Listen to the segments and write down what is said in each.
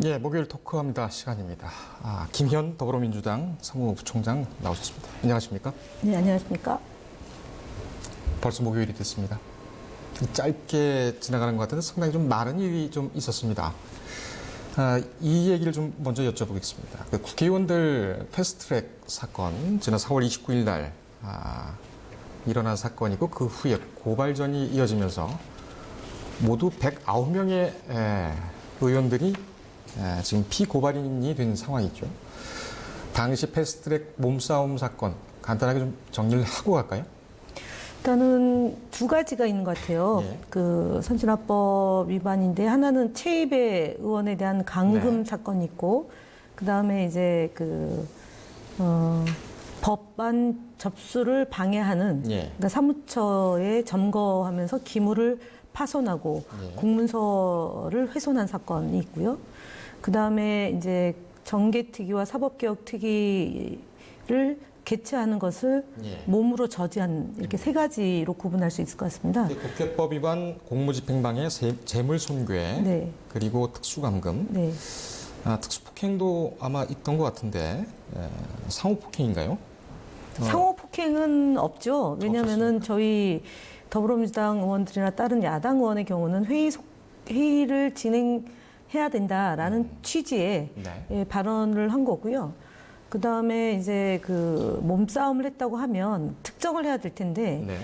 예, 목요일 토크합니다 시간입니다. 김현 더불어민주당 사무부총장 나오셨습니다. 안녕하십니까? 네, 안녕하십니까? 벌써 목요일이 됐습니다. 짧게 지나가는 것 같은데 상당히 좀 많은 일이 좀 있었습니다. 이 얘기를 좀 먼저 여쭤보겠습니다. 그 국회의원들 패스트트랙 사건, 지난 4월 29일 날 일어난 사건이고 그 후에 고발전이 이어지면서 모두 109명의 의원들이 지금 피고발인이 된 상황이죠. 당시 패스트트랙 몸싸움 사건 간단하게 좀 정리를 하고 갈까요? 일단은 두 가지가 있는 것 같아요. 예. 그 선진화법 위반인데 하나는 최입의 의원에 대한 감금 네. 사건이 있고, 그 다음에 이제 법안 접수를 방해하는, 예. 그러니까 사무처에 점거하면서 기물을 파손하고 예. 공문서를 훼손한 사건이 있고요. 그 다음에 이제 정개특위와 사법개혁특위를 개최하는 것을 예. 몸으로 저지한 이렇게 세 가지로 구분할 수 있을 것 같습니다. 국회법 위반, 공무집행방해, 재물손괴, 네. 그리고 특수감금, 네. 특수폭행도 아마 있던 것 같은데 상호폭행인가요? 상호 폭행은 없죠. 왜냐하면은 없었습니까? 저희 더불어민주당 의원들이나 다른 야당 의원의 경우는 회의를 진행해야 된다라는 취지의 네. 발언을 한 거고요. 그 다음에 이제 그 몸싸움을 했다고 하면 특정을 해야 될 텐데, 네.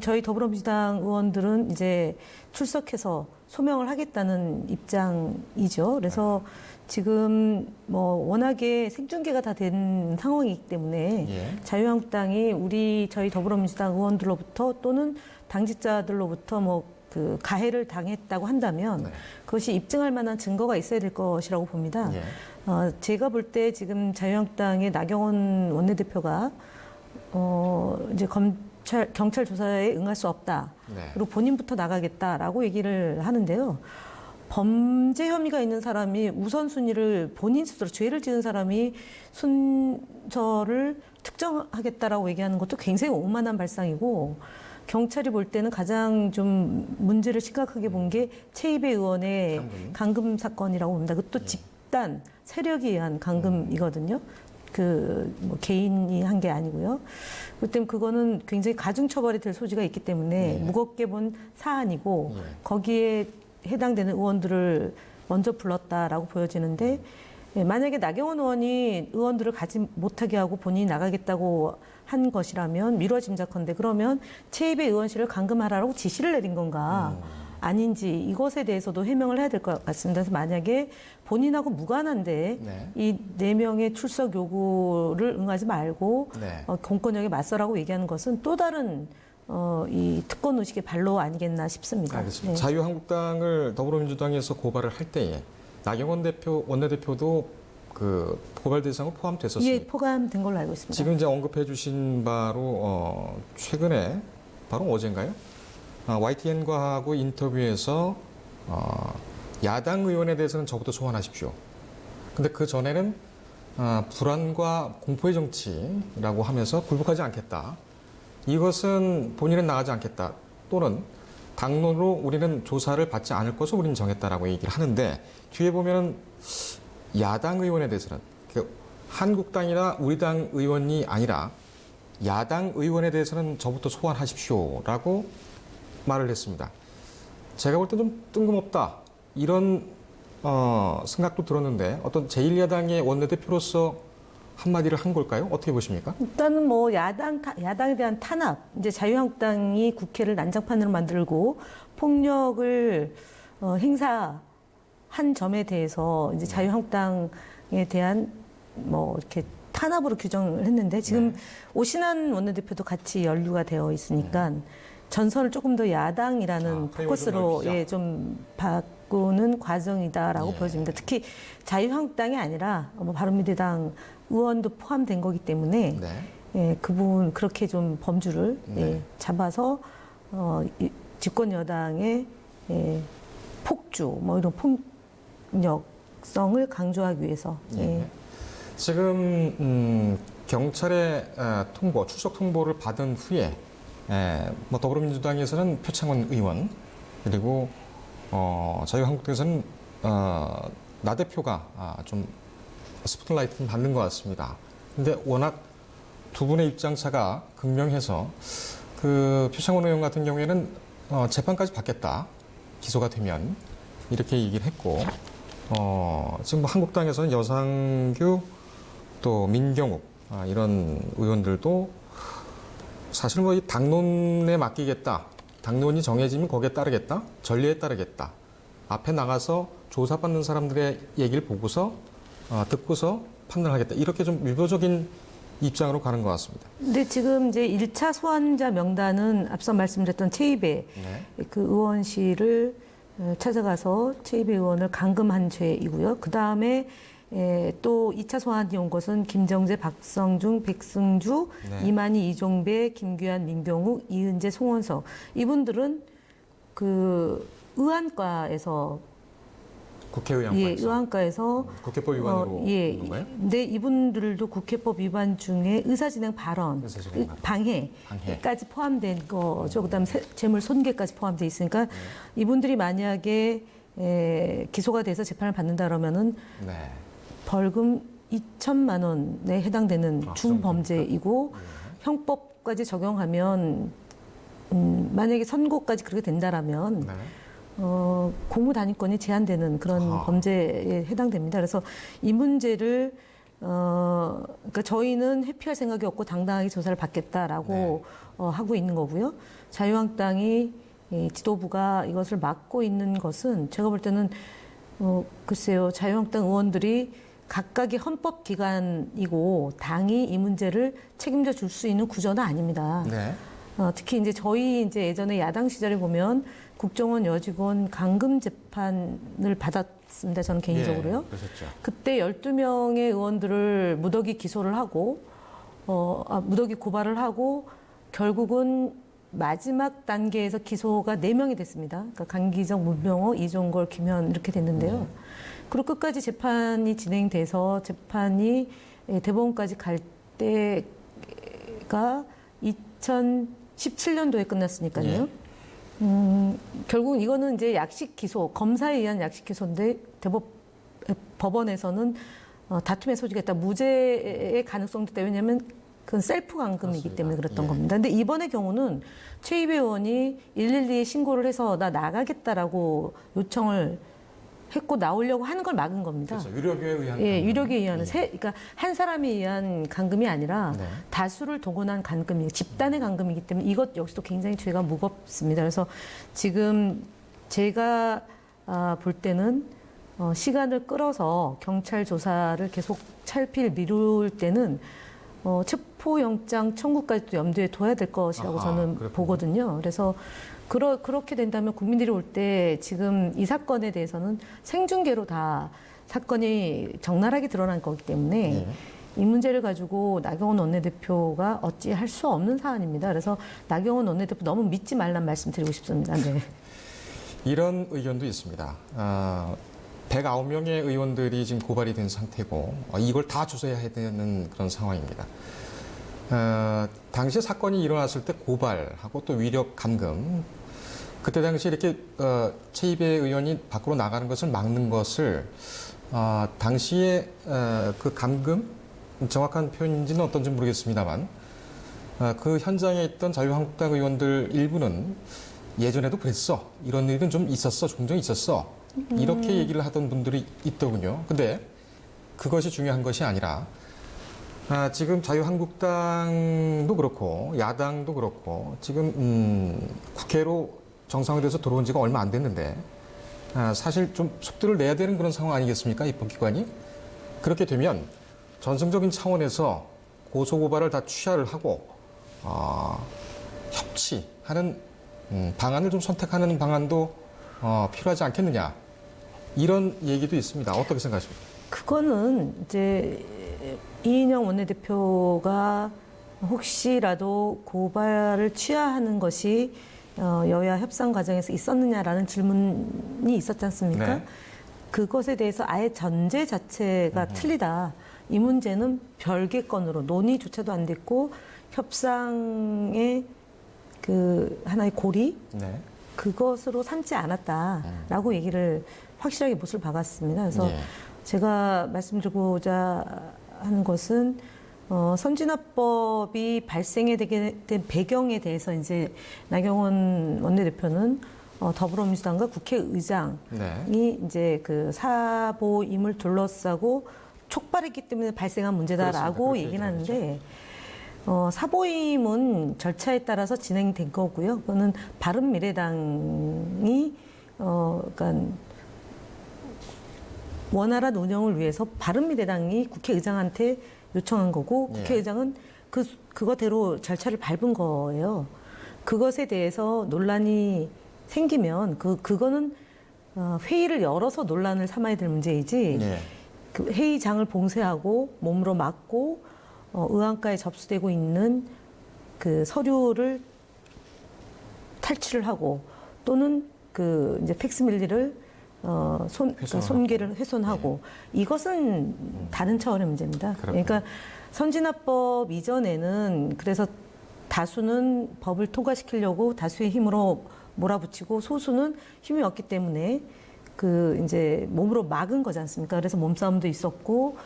저희 더불어민주당 의원들은 이제 출석해서 소명을 하겠다는 입장이죠. 그래서 지금 뭐 워낙에 생중계가 다 된 상황이기 때문에 예. 자유한국당이 저희 더불어민주당 의원들로부터 또는 당직자들로부터 뭐 그 가해를 당했다고 한다면 네. 그것이 입증할 만한 증거가 있어야 될 것이라고 봅니다. 예. 제가 볼 때 지금 자유한국당의 나경원 원내대표가 이제 경찰 조사에 응할 수 없다. 네. 그리고 본인부터 나가겠다라고 얘기를 하는데요. 범죄 혐의가 있는 사람이 우선순위를 본인 스스로 죄를 지은 사람이 순서를 특정하겠다라고 얘기하는 것도 굉장히 오만한 발상이고, 경찰이 볼 때는 가장 좀 문제를 심각하게 본 게 최입의 의원의 감금 사건이라고 봅니다. 그것도 집단 세력에 의한 감금이거든요. 뭐 개인이 한 게 아니고요. 그렇기 때문에 그거는 굉장히 가중처벌이 될 소지가 있기 때문에 무겁게 본 사안이고, 거기에 해당되는 의원들을 먼저 불렀다라고 보여지는데, 만약에 나경원 의원이 의원들을 가지 못하게 하고 본인이 나가겠다고 한 것이라면 미뤄짐작컨대 그러면 최입의 의원실을 감금하라고 지시를 내린 건가 아닌지 이것에 대해서도 해명을 해야 될 것 같습니다. 그래서 만약에 본인하고 무관한데 네. 이 4명의 출석 요구를 응하지 말고 네. 공권력에 맞서라고 얘기하는 것은 또 다른 이 특권 의식의 발로 아니겠나 싶습니다. 알겠습니다. 네. 자유한국당을 더불어민주당에서 고발을 할 때에 나경원 원내대표도 그 고발 대상으로 포함됐었습니다. 예, 포함된 걸로 알고 있습니다. 지금 이제 언급해 주신 바로 최근에 바로 어젠가요? YTN과 하고 인터뷰에서 야당 의원에 대해서는 저부터 소환하십시오. 근데 그 전에는 불안과 공포의 정치라고 하면서 굴복하지 않겠다. 이것은 본인은 나가지 않겠다. 또는 당론으로 우리는 조사를 받지 않을 것을 우리는 정했다라고 얘기를 하는데, 뒤에 보면은 야당 의원에 대해서는 한국당이나 우리 당 의원이 아니라 야당 의원에 대해서는 저부터 소환하십시오라고 말을 했습니다. 제가 볼 때 좀 뜬금없다 이런 생각도 들었는데, 어떤 제1야당의 원내대표로서 한마디를 한 걸까요? 어떻게 보십니까? 일단은 뭐 야당에 대한 탄압, 이제 자유한국당이 국회를 난장판으로 만들고 폭력을 행사한 점에 대해서 이제 자유한국당에 대한 뭐 이렇게 탄압으로 규정을 했는데, 지금 오신환 원내대표도 같이 연루가 되어 있으니까 전선을 조금 더 야당이라는 포커스로 좀 바꾸는 과정이다라고 보여집니다. 특히 자유한국당이 아니라 뭐 바른미래당 의원도 포함된 거기 때문에 그 부분 그렇게 좀 범주를 잡아서 집권 여당의 폭주, 뭐 이런 폭력성을 강조하기 위해서. 지금 경찰의 출석 통보를 받은 후에 뭐 더불어민주당에서는 표창원 의원, 그리고 자유한국당에서는 나 대표가 좀 스포트라이트를 받는 것 같습니다. 근데 워낙 두 분의 입장차가 극명해서 그 표창원 의원 같은 경우에는 재판까지 받겠다. 기소가 되면 이렇게 얘기를 했고 지금 뭐 한국당에서는 여상규 또 민경욱 이런 의원들도 사실 뭐 이 당론에 맡기겠다. 당론이 정해지면 거기에 따르겠다. 전례에 따르겠다. 앞에 나가서 조사받는 사람들의 얘기를 보고서 듣고서 판단하겠다. 이렇게 좀 유보적인 입장으로 가는 것 같습니다. 근데 지금 이제 1차 소환자 명단은 앞서 말씀드렸던 최이배 그 의원실을 찾아가서 최이배 의원을 감금한 죄이고요. 그 다음에 또 2차 소환이 온 것은 김정재, 박성중, 백승주, 이만희, 이종배, 김규환, 민경욱, 이은재, 송원석. 이분들은 그 의안과에서 의안과에서 국회법 위반으로 건가요? 근데 이분들도 국회법 위반 중에 의사진행 발언, 방해까지 포함된 거죠. 그다음에 재물 손괴까지 포함돼 있으니까 이분들이 만약에 기소가 돼서 재판을 받는다 그러면은 벌금 2천만 원에 해당되는 중범죄이고 형법까지 적용하면 만약에 선고까지 그렇게 된다라면 공무단위권이 제한되는 그런 범죄에 해당됩니다. 그래서 이 문제를 그러니까 저희는 회피할 생각이 없고 당당하게 조사를 받겠다라고 하고 있는 거고요. 자유한국당이 지도부가 이것을 막고 있는 것은 제가 볼 때는 글쎄요, 자유한국당 의원들이 각각의 헌법기관이고 당이 이 문제를 책임져 줄 수 있는 구조는 아닙니다. 특히 이제 저희 이제 예전에 야당 시절에 보면 국정원 여직원 감금 재판을 받았습니다. 저는 개인적으로요. 그때 12명의 의원들을 무더기 기소를 하고 무더기 고발을 하고 결국은 마지막 단계에서 기소가 4명이 됐습니다. 그러니까 강기정, 문명호, 이종걸, 김현 이렇게 됐는데요. 그리고 끝까지 재판이 진행돼서 재판이 대법원까지 갈 때가 2017년도에 끝났으니까요. 결국 이거는 이제 약식 기소, 검사에 의한 약식 기소인데 법원에서는 다툼의 소지가 있다. 무죄의 가능성도 있다. 왜냐하면 그건 셀프 감금이기 때문에 그랬던 겁니다. 근데 이번의 경우는 최이배 의원이 112에 신고를 해서 나 나가겠다라고 요청을 했고 나오려고 하는 걸 막은 겁니다. 그렇죠. 유력에 의한 유력에 의한 그러니까 한 사람에 의한 감금이 아니라 다수를 동원한 감금이 집단의 감금이기 때문에 이것 역시도 굉장히 죄가 무겁습니다. 그래서 지금 제가 볼 때는 시간을 끌어서 경찰 조사를 계속 찰필 미룰 때는 체포영장 청구까지도 염두에 둬야 될 것이라고 저는 보거든요. 그래서 그렇게 된다면 국민들이 올 때 지금 이 사건에 대해서는 생중계로 다 사건이 적나라하게 드러난 거기 때문에 이 문제를 가지고 나경원 원내대표가 어찌할 수 없는 사안입니다. 그래서 나경원 원내대표 너무 믿지 말란 말씀 드리고 싶습니다. 이런 의견도 있습니다. 109명의 의원들이 지금 고발이 된 상태고 이걸 다 조사해야 되는 그런 상황입니다. 당시 사건이 일어났을 때 고발하고 또 위력 감금 그때 당시 이렇게 최이배 의원이 밖으로 나가는 것을 막는 것을 당시에 그 감금 정확한 표현인지는 어떤지 모르겠습니다만 그 현장에 있던 자유한국당 의원들 일부는 예전에도 그랬어 이런 일은 좀 있었어 종종 있었어 이렇게 얘기를 하던 분들이 있더군요. 근데 그것이 중요한 것이 아니라 지금 자유한국당도 그렇고 야당도 그렇고 지금 국회로 정상화돼서 들어온 지가 얼마 안 됐는데 사실 좀 속도를 내야 되는 그런 상황 아니겠습니까? 입법기관이. 그렇게 되면 전승적인 차원에서 고소고발을 다 취하를 하고 협치하는 방안을 좀 선택하는 방안도 필요하지 않겠느냐 이런 얘기도 있습니다. 어떻게 생각하십니까? 그거는 이제 이인영 원내대표가 혹시라도 고발을 취하하는 것이 여야 협상 과정에서 있었느냐라는 질문이 있었지 않습니까? 그것에 대해서 아예 전제 자체가 틀리다. 이 문제는 별개 건으로 논의조차도 안 됐고 협상의 그 하나의 고리 그것으로 삼지 않았다라고 얘기를 확실하게 못을 박았습니다. 그래서 예. 제가 말씀드리고자 하는 것은 선진화법이 발생에 되게 된 배경에 대해서 이제 나경원 원내대표는 더불어민주당과 국회의장이 네. 이제 그 사보임을 둘러싸고 촉발했기 때문에 발생한 문제다라고 그렇습니다. 얘기는 하는데 사보임은 절차에 따라서 진행된 거고요. 그거는 바른미래당이 그러니까 원활한 운영을 위해서 바른미래당이 국회의장한테 요청한 거고 예. 국회의장은 그거대로 절차를 밟은 거예요. 그것에 대해서 논란이 생기면 그거는 회의를 열어서 논란을 삼아야 될 문제이지 예. 그 회의장을 봉쇄하고 몸으로 막고 의안가에 접수되고 있는 그 서류를 탈취를 하고 또는 그 이제 팩스밀리를 그러니까 손괴를 훼손하고 이것은 다른 차원의 문제입니다. 그렇군요. 그러니까 선진화법 이전에는 그래서 다수는 법을 통과시키려고 다수의 힘으로 몰아붙이고 소수는 힘이 없기 때문에 그 이제 몸으로 막은 거지 않습니까? 그래서 몸싸움도 있었고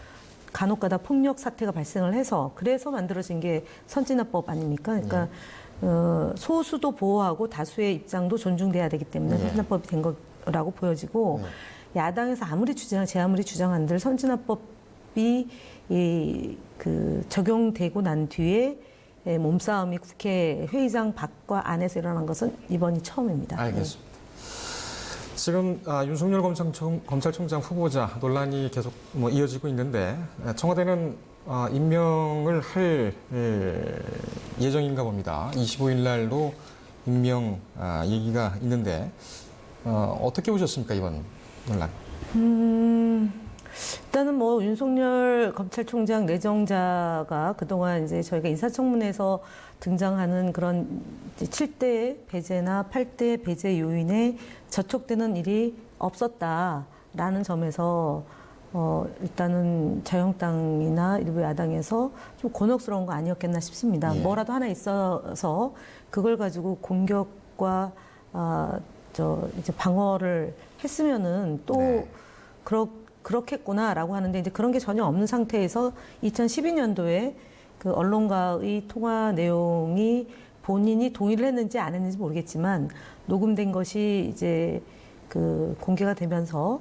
간혹가다 폭력 사태가 발생을 해서 그래서 만들어진 게 선진화법 아닙니까? 그러니까 소수도 보호하고 다수의 입장도 존중돼야 되기 때문에 선진화법이 된 거라고 보여지고 야당에서 제 아무리 주장한들 선진화법이 그 적용되고 난 뒤에 몸싸움이 국회 회의장 밖과 안에서 일어난 것은 이번이 처음입니다. 알겠습니다. 지금 윤석열 검찰총장 후보자 논란이 계속 이어지고 있는데 청와대는 임명을 할 예정인가 봅니다. 25일 날로 임명 얘기가 있는데 어떻게 보셨습니까, 이번 논란? 일단은 뭐 윤석열 검찰총장 내정자가 그동안 이제 저희가 인사청문회에서 등장하는 그런 7대 배제나 8대 배제 요인에 저촉되는 일이 없었다라는 점에서 일단은 자유한국당이나 일부 야당에서 좀 곤혹스러운 거 아니었겠나 싶습니다. 예. 뭐라도 하나 있어서 그걸 가지고 공격과 이제 방어를 했으면은 또 네. 그렇겠구나라고 하는데 이제 그런 게 전혀 없는 상태에서 2012년도에 그 언론과의 통화 내용이 본인이 동의를 했는지 안 했는지 모르겠지만 녹음된 것이 이제 그 공개가 되면서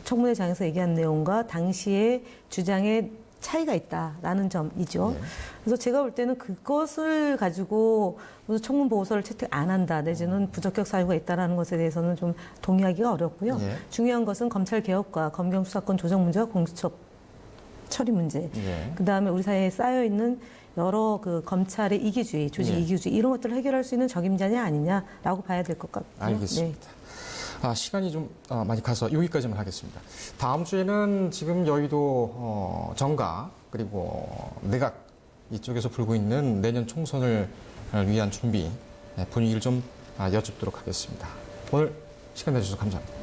청문회장에서 얘기한 내용과 당시의 주장에 차이가 있다라는 점이죠. 네. 그래서 제가 볼 때는 그것을 가지고 무슨 청문 보고서를 채택 안 한다 내지는 부적격 사유가 있다라는 것에 대해서는 좀 동의하기가 어렵고요. 예. 중요한 것은 검찰 개혁과 검경 수사권 조정 문제와 공수처 처리 문제. 예. 그 다음에 우리 사회에 쌓여 있는 여러 그 검찰의 이기주의, 조직 예. 이기주의 이런 것들을 해결할 수 있는 적임자냐 아니냐라고 봐야 될 것 같고요. 알겠습니다. 시간이 좀 많이 가서 여기까지만 하겠습니다. 다음 주에는 지금 여의도 정가 그리고 내각 이쪽에서 불고 있는 내년 총선을 위한 준비 분위기를 좀 여쭙도록 하겠습니다. 오늘 시간 내주셔서 감사합니다.